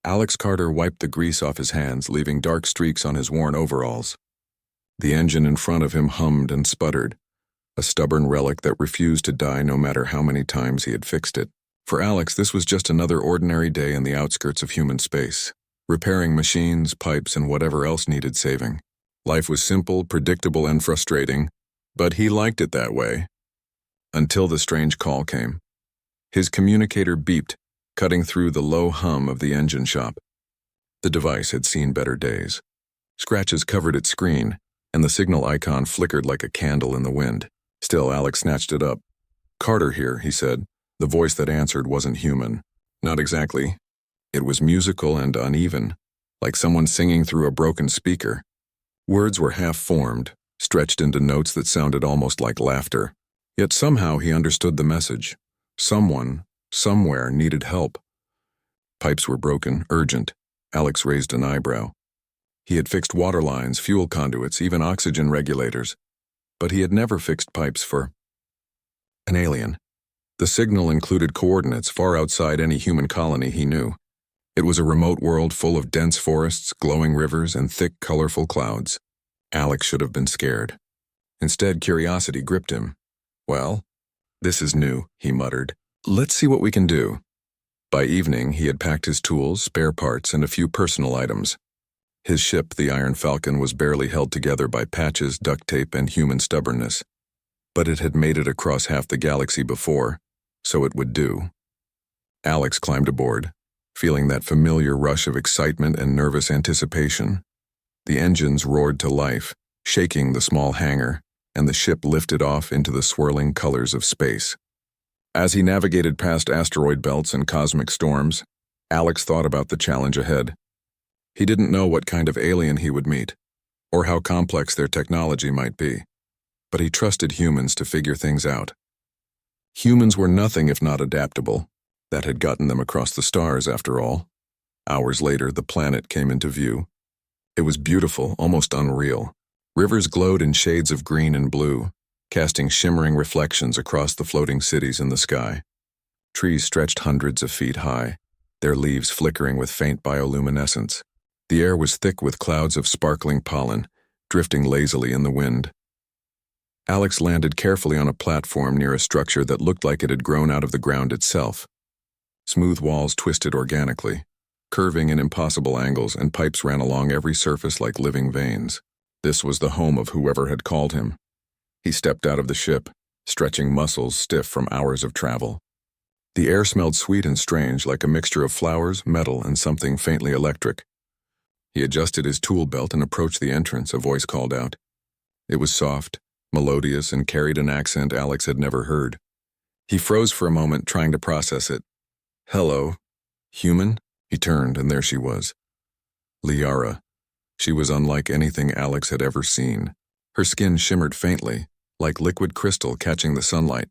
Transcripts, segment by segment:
Alex Carter wiped the grease off his hands, leaving dark streaks on his worn overalls. The engine in front of him hummed and sputtered, a stubborn relic that refused to die no matter how many times he had fixed it. For Alex, this was just another ordinary day in the outskirts of human space, repairing machines, pipes, and whatever else needed saving. Life was simple, predictable, and frustrating, but he liked it that way. Until the strange call came. His communicator beeped, cutting through the low hum of the engine shop. The device had seen better days. Scratches covered its screen, and the signal icon flickered like a candle in the wind. Still, Alex snatched it up. "Carter here," he said. The voice that answered wasn't human. Not exactly. It was musical and uneven, like someone singing through a broken speaker. Words were half-formed, stretched into notes that sounded almost like laughter. Yet somehow he understood the message. Someone, somewhere, needed help. Pipes were broken, urgent. Alex raised an eyebrow. He had fixed water lines, fuel conduits, even oxygen regulators. But he had never fixed pipes for an alien. The signal included coordinates far outside any human colony he knew. It was a remote world full of dense forests, glowing rivers, and thick, colorful clouds. Alex should have been scared. Instead, curiosity gripped him. "Well, this is new," he muttered. "Let's see what we can do." By evening, he had packed his tools, spare parts, and a few personal items. His ship, the Iron Falcon, was barely held together by patches, duct tape, and human stubbornness. But it had made it across half the galaxy before, so it would do. Alex climbed aboard, feeling that familiar rush of excitement and nervous anticipation. The engines roared to life, shaking the small hangar, and the ship lifted off into the swirling colors of space. As he navigated past asteroid belts and cosmic storms, Alex thought about the challenge ahead. He didn't know what kind of alien he would meet, or how complex their technology might be, but he trusted humans to figure things out. Humans were nothing if not adaptable. That had gotten them across the stars, after all. Hours later, the planet came into view. It was beautiful, almost unreal. Rivers glowed in shades of green and blue, casting shimmering reflections across the floating cities in the sky. Trees stretched hundreds of feet high, their leaves flickering with faint bioluminescence. The air was thick with clouds of sparkling pollen, drifting lazily in the wind. Alex landed carefully on a platform near a structure that looked like it had grown out of the ground itself. Smooth walls twisted organically, curving in impossible angles, and pipes ran along every surface like living veins. This was the home of whoever had called him. He stepped out of the ship, stretching muscles stiff from hours of travel. The air smelled sweet and strange, like a mixture of flowers, metal, and something faintly electric. He adjusted his tool belt and approached the entrance, a voice called out. It was soft, melodious, and carried an accent Alex had never heard. He froze for a moment, trying to process it. "Hello, human?" He turned, and there she was. Liara. She was unlike anything Alex had ever seen. Her skin shimmered faintly, like liquid crystal catching the sunlight.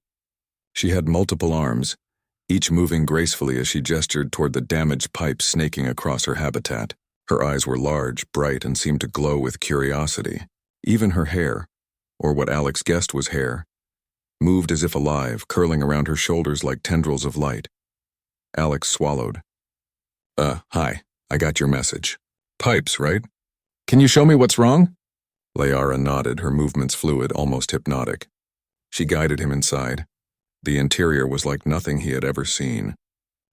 She had multiple arms, each moving gracefully as she gestured toward the damaged pipe snaking across her habitat. Her eyes were large, bright, and seemed to glow with curiosity. Even her hair, or what Alex guessed was hair, moved as if alive, curling around her shoulders like tendrils of light. Alex swallowed. Hi, I got your message. Pipes, right? Can you show me what's wrong?" Liara nodded, her movements fluid, almost hypnotic. She guided him inside. The interior was like nothing he had ever seen.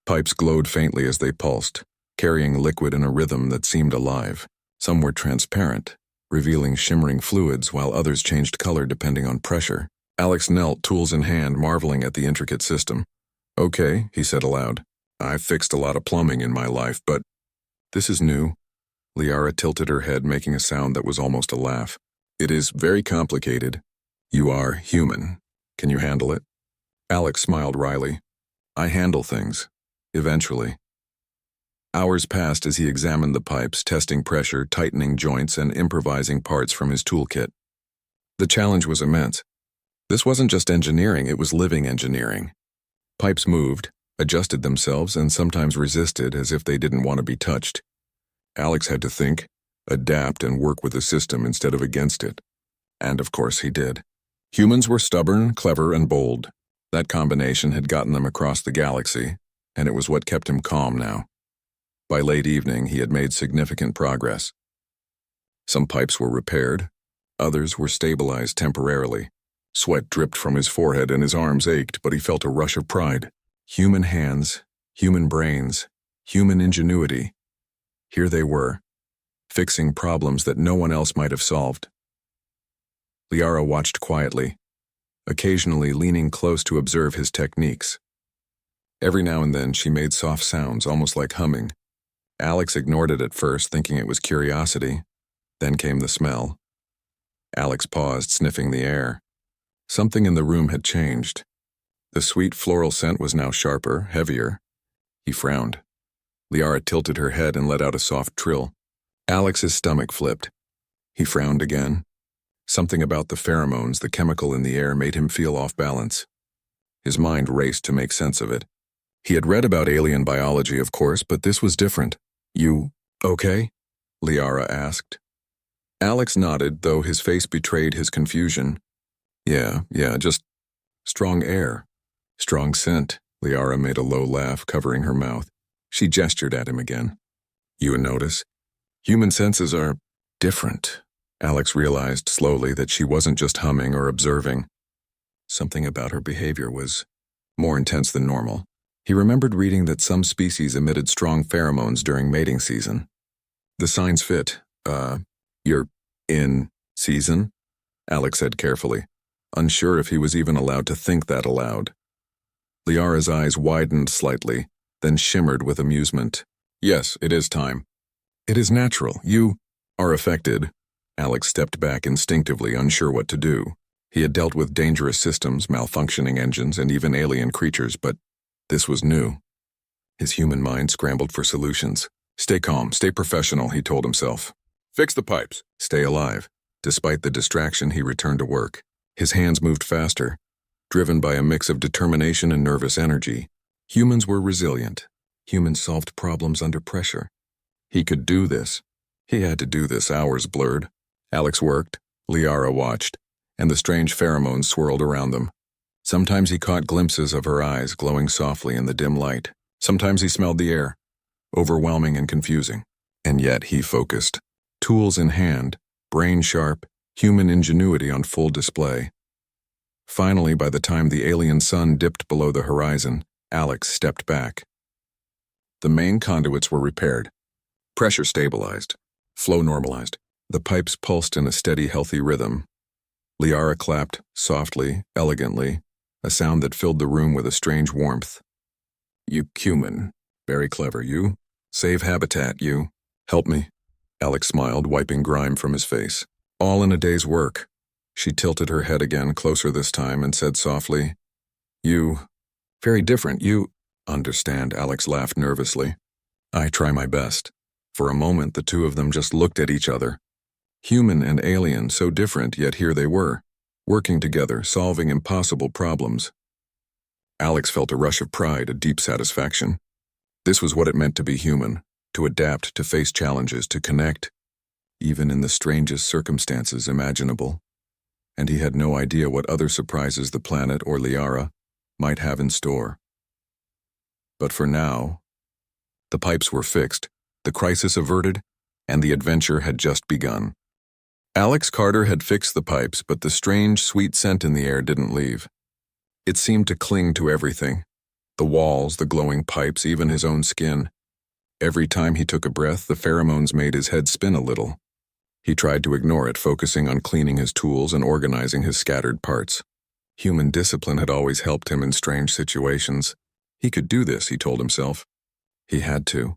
Pipes glowed faintly as they pulsed, carrying liquid in a rhythm that seemed alive. Some were transparent, revealing shimmering fluids, while others changed color depending on pressure. Alex knelt, tools in hand, marveling at the intricate system. "Okay," he said aloud. "I've fixed a lot of plumbing in my life, but this is new." Liara tilted her head, making a sound that was almost a laugh. "It is very complicated. You are human. Can you handle it?" Alex smiled wryly. "I handle things. Eventually." Hours passed as he examined the pipes, testing pressure, tightening joints, and improvising parts from his toolkit. The challenge was immense. This wasn't just engineering, it was living engineering. Pipes moved, adjusted themselves, and sometimes resisted as if they didn't want to be touched. Alex had to think, adapt, and work with the system instead of against it. And of course he did. Humans were stubborn, clever, and bold. That combination had gotten them across the galaxy, and it was what kept him calm now. By late evening, he had made significant progress. Some pipes were repaired, others were stabilized temporarily. Sweat dripped from his forehead and his arms ached, but he felt a rush of pride. Human hands, human brains, human ingenuity. Here they were, fixing problems that no one else might have solved. Liara watched quietly, occasionally leaning close to observe his techniques. Every now and then she made soft sounds, almost like humming. Alex ignored it at first, thinking it was curiosity. Then came the smell. Alex paused, sniffing the air. Something in the room had changed. The sweet floral scent was now sharper, heavier. He frowned. Liara tilted her head and let out a soft trill. Alex's stomach flipped. He frowned again. Something about the pheromones, the chemical in the air, made him feel off balance. His mind raced to make sense of it. He had read about alien biology, of course, but this was different. "You okay?" Liara asked. Alex nodded, though his face betrayed his confusion. Yeah, just strong air. Strong scent." Liara made a low laugh, covering her mouth. She gestured at him again. "You notice? Human senses are different." Alex realized slowly that she wasn't just humming or observing. Something about her behavior was more intense than normal. He remembered reading that some species emitted strong pheromones during mating season. "The signs fit. You're in season?" Alex said carefully, unsure if he was even allowed to think that aloud. Liara's eyes widened slightly, then shimmered with amusement. "Yes, it is time. It is natural. You are affected." Alex stepped back instinctively, unsure what to do. He had dealt with dangerous systems, malfunctioning engines, and even alien creatures, but this was new. His human mind scrambled for solutions. "Stay calm, stay professional," he told himself. "Fix the pipes. Stay alive." Despite the distraction, he returned to work. His hands moved faster, driven by a mix of determination and nervous energy. Humans were resilient. Humans solved problems under pressure. He could do this. He had to do this. Hours blurred. Alex worked, Liara watched, and the strange pheromones swirled around them. Sometimes he caught glimpses of her eyes glowing softly in the dim light. Sometimes he smelled the air, overwhelming and confusing. And yet he focused. Tools in hand, brain sharp, human ingenuity on full display. Finally, by the time the alien sun dipped below the horizon, Alex stepped back. The main conduits were repaired. Pressure stabilized. Flow normalized. The pipes pulsed in a steady, healthy rhythm. Liara clapped, softly, elegantly, a sound that filled the room with a strange warmth. "You human. Very clever, you. Save habitat, you. Help me." Alex smiled, wiping grime from his face. "All in a day's work." She tilted her head again, closer this time, and said softly, "You. Very different. You understand." Alex laughed nervously. "I try my best." For a moment, the two of them just looked at each other. Human and alien, so different, yet here they were, working together, solving impossible problems. Alex felt a rush of pride, a deep satisfaction. This was what it meant to be human, to adapt, to face challenges, to connect, even in the strangest circumstances imaginable. And he had no idea what other surprises the planet or Liara might have in store. But for now, the pipes were fixed, the crisis averted, and the adventure had just begun. Alex Carter had fixed the pipes, but the strange, sweet scent in the air didn't leave. It seemed to cling to everything. The walls, the glowing pipes, even his own skin. Every time he took a breath, the pheromones made his head spin a little. He tried to ignore it, focusing on cleaning his tools and organizing his scattered parts. Human discipline had always helped him in strange situations. He could do this, he told himself. He had to.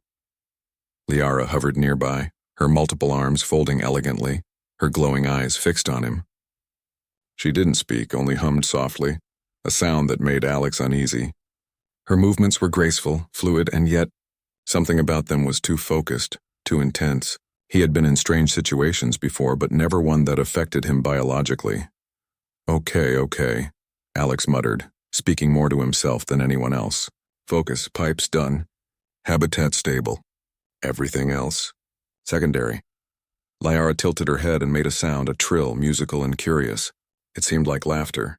Liara hovered nearby, her multiple arms folding elegantly, her glowing eyes fixed on him. She didn't speak, only hummed softly, a sound that made Alex uneasy. Her movements were graceful, fluid, and yet something about them was too focused, too intense. He had been in strange situations before, but never one that affected him biologically. Okay, Alex muttered, speaking more to himself than anyone else. Focus, pipes done. Habitat stable. Everything else secondary. Liara tilted her head and made a sound, a trill, musical and curious. It seemed like laughter.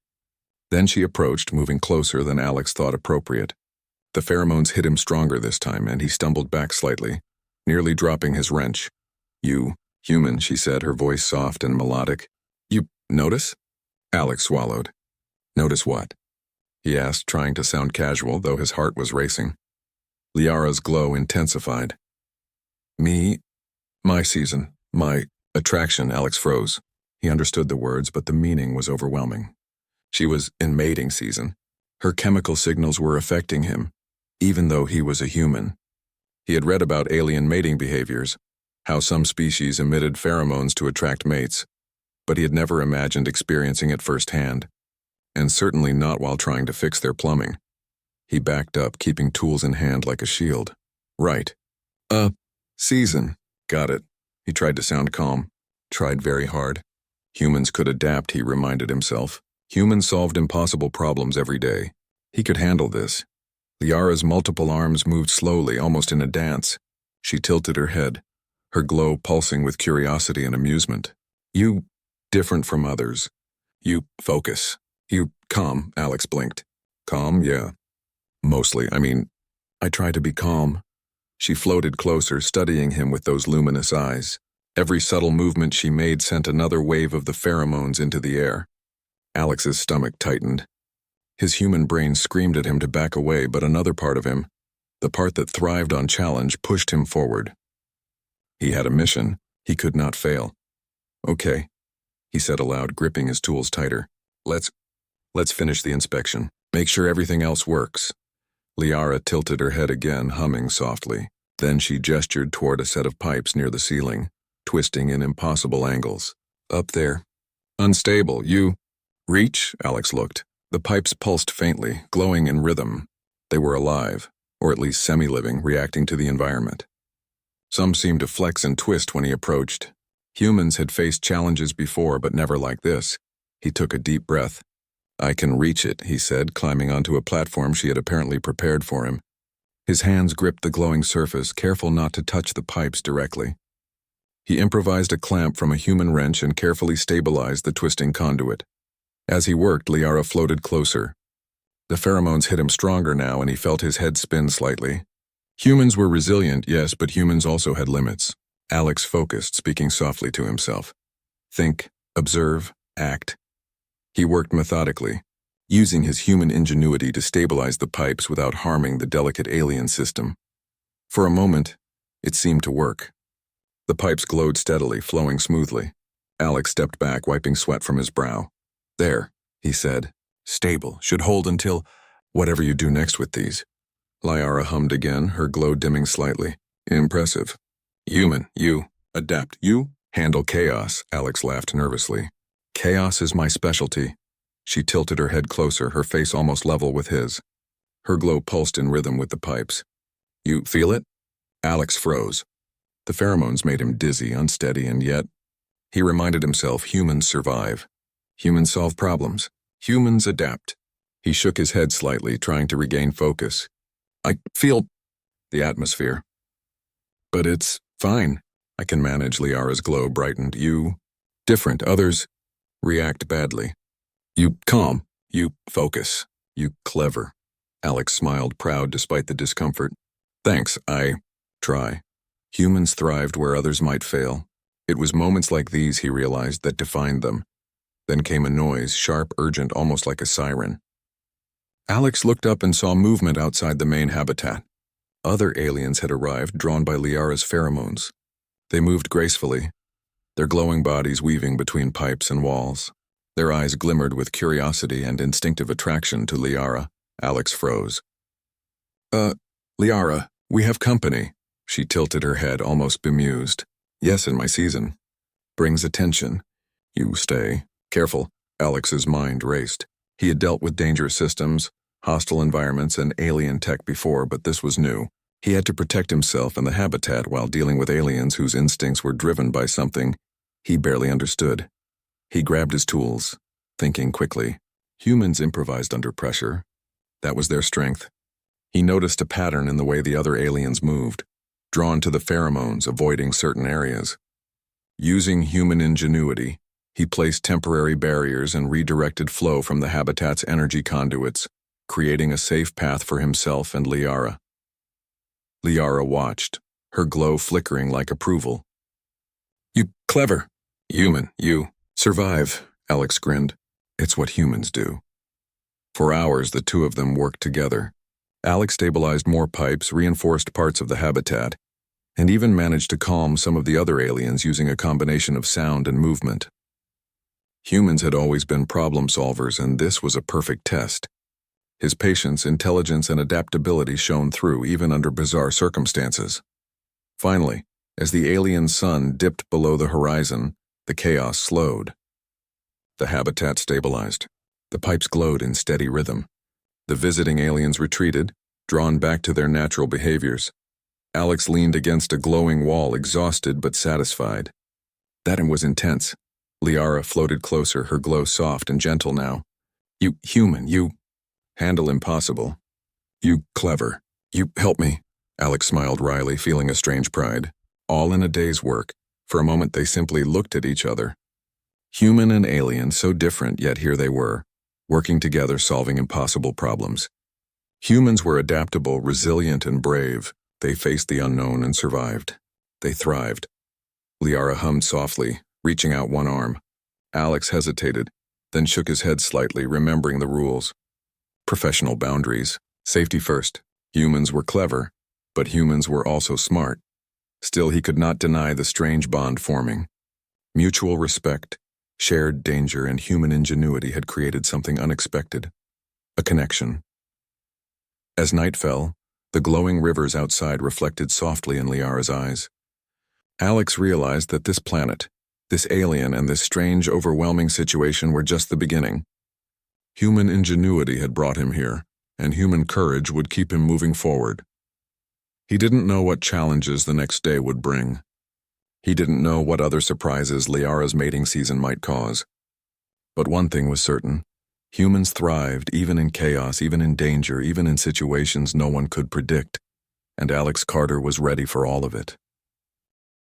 Then she approached, moving closer than Alex thought appropriate. The pheromones hit him stronger this time, and he stumbled back slightly, nearly dropping his wrench. "You, human," she said, her voice soft and melodic. "You notice?" Alex swallowed. "Notice what?" he asked, trying to sound casual, though his heart was racing. Liara's glow intensified. "Me? My season. My attraction," Alex froze. He understood the words, but the meaning was overwhelming. She was in mating season. Her chemical signals were affecting him, even though he was a human. He had read about alien mating behaviors, how some species emitted pheromones to attract mates, but he had never imagined experiencing it firsthand, and certainly not while trying to fix their plumbing. He backed up, keeping tools in hand like a shield. "Right. Season. Got it." He tried to sound calm. Tried very hard. Humans could adapt, he reminded himself. Humans solved impossible problems every day. He could handle this. Liara's multiple arms moved slowly, almost in a dance. She tilted her head, her glow pulsing with curiosity and amusement. "You, different from others. You, focus. You, calm," Alex blinked. "Calm, yeah. Mostly, I try to be calm." She floated closer, studying him with those luminous eyes. Every subtle movement she made sent another wave of the pheromones into the air. Alex's stomach tightened. His human brain screamed at him to back away, but another part of him, the part that thrived on challenge, pushed him forward. He had a mission. He could not fail. "Okay," he said aloud, gripping his tools tighter. Let's finish the inspection. Make sure everything else works." Liara tilted her head again, humming softly. Then she gestured toward a set of pipes near the ceiling, twisting in impossible angles. "Up there. Unstable. You..." "Reach?" Alex looked. The pipes pulsed faintly, glowing in rhythm. They were alive, or at least semi-living, reacting to the environment. Some seemed to flex and twist when he approached. Humans had faced challenges before, but never like this. He took a deep breath. "I can reach it," he said, climbing onto a platform she had apparently prepared for him. His hands gripped the glowing surface, careful not to touch the pipes directly. He improvised a clamp from a human wrench and carefully stabilized the twisting conduit. As he worked, Liara floated closer. The pheromones hit him stronger now, and he felt his head spin slightly. Humans were resilient, yes, but humans also had limits. Alex focused, speaking softly to himself. Think, observe, act. He worked methodically, using his human ingenuity to stabilize the pipes without harming the delicate alien system. For a moment, it seemed to work. The pipes glowed steadily, flowing smoothly. Alex stepped back, wiping sweat from his brow. "There," he said. "Stable. Should hold until whatever you do next with these." Liara hummed again, her glow dimming slightly. "Impressive. Human, you. Adapt. You handle chaos," Alex laughed nervously. "Chaos is my specialty." She tilted her head closer, her face almost level with his. Her glow pulsed in rhythm with the pipes. "You feel it?" Alex froze. The pheromones made him dizzy, unsteady, and yet, he reminded himself, humans survive. Humans solve problems. Humans adapt. He shook his head slightly, trying to regain focus. "I feel the atmosphere. But it's fine. I can manage." Liara's glow brightened. "You different. Others react badly. You calm. You focus. You clever." Alex smiled, proud despite the discomfort. "Thanks, I try." Humans thrived where others might fail. It was moments like these, he realized, that defined them. Then came a noise, sharp, urgent, almost like a siren. Alex looked up and saw movement outside the main habitat. Other aliens had arrived, drawn by Liara's pheromones. They moved gracefully, their glowing bodies weaving between pipes and walls. Their eyes glimmered with curiosity and instinctive attraction to Liara. Alex froze. Liara, we have company." She tilted her head, almost bemused. "Yes, in my season. Brings attention. You stay. Careful." Alex's mind raced. He had dealt with dangerous systems, hostile environments, and alien tech before, but this was new. He had to protect himself and the habitat while dealing with aliens whose instincts were driven by something he barely understood. He grabbed his tools, thinking quickly. Humans improvised under pressure. That was their strength. He noticed a pattern in the way the other aliens moved, drawn to the pheromones, avoiding certain areas. Using human ingenuity, he placed temporary barriers and redirected flow from the habitat's energy conduits, creating a safe path for himself and Liara. Liara watched, her glow flickering like approval. "You clever human, you survive," Alex grinned. "It's what humans do." For hours, the two of them worked together. Alex stabilized more pipes, reinforced parts of the habitat, and even managed to calm some of the other aliens using a combination of sound and movement. Humans had always been problem solvers, and this was a perfect test. His patience, intelligence, and adaptability shone through even under bizarre circumstances. Finally, as the alien sun dipped below the horizon, the chaos slowed. The habitat stabilized. The pipes glowed in steady rhythm. The visiting aliens retreated, drawn back to their natural behaviors. Alex leaned against a glowing wall, exhausted but satisfied. That was intense. Liara floated closer, her glow soft and gentle now. "You human, you handle impossible. You clever. You help me." Alex smiled wryly, feeling a strange pride. All in a day's work. For a moment they simply looked at each other. Human and alien, so different, yet here they were, working together, solving impossible problems. Humans were adaptable, resilient, and brave. They faced the unknown and survived. They thrived. Liara hummed softly, reaching out one arm. Alex hesitated, then shook his head slightly, remembering the rules. Professional boundaries. Safety first. Humans were clever, but humans were also smart. Still, he could not deny the strange bond forming. Mutual respect, shared danger, and human ingenuity had created something unexpected. A connection. As night fell, the glowing rivers outside reflected softly in Liara's eyes. Alex realized that this planet, this alien, and this strange, overwhelming situation were just the beginning. Human ingenuity had brought him here, and human courage would keep him moving forward. He didn't know what challenges the next day would bring. He didn't know what other surprises Liara's mating season might cause. But one thing was certain. Humans thrived even in chaos, even in danger, even in situations no one could predict. And Alex Carter was ready for all of it.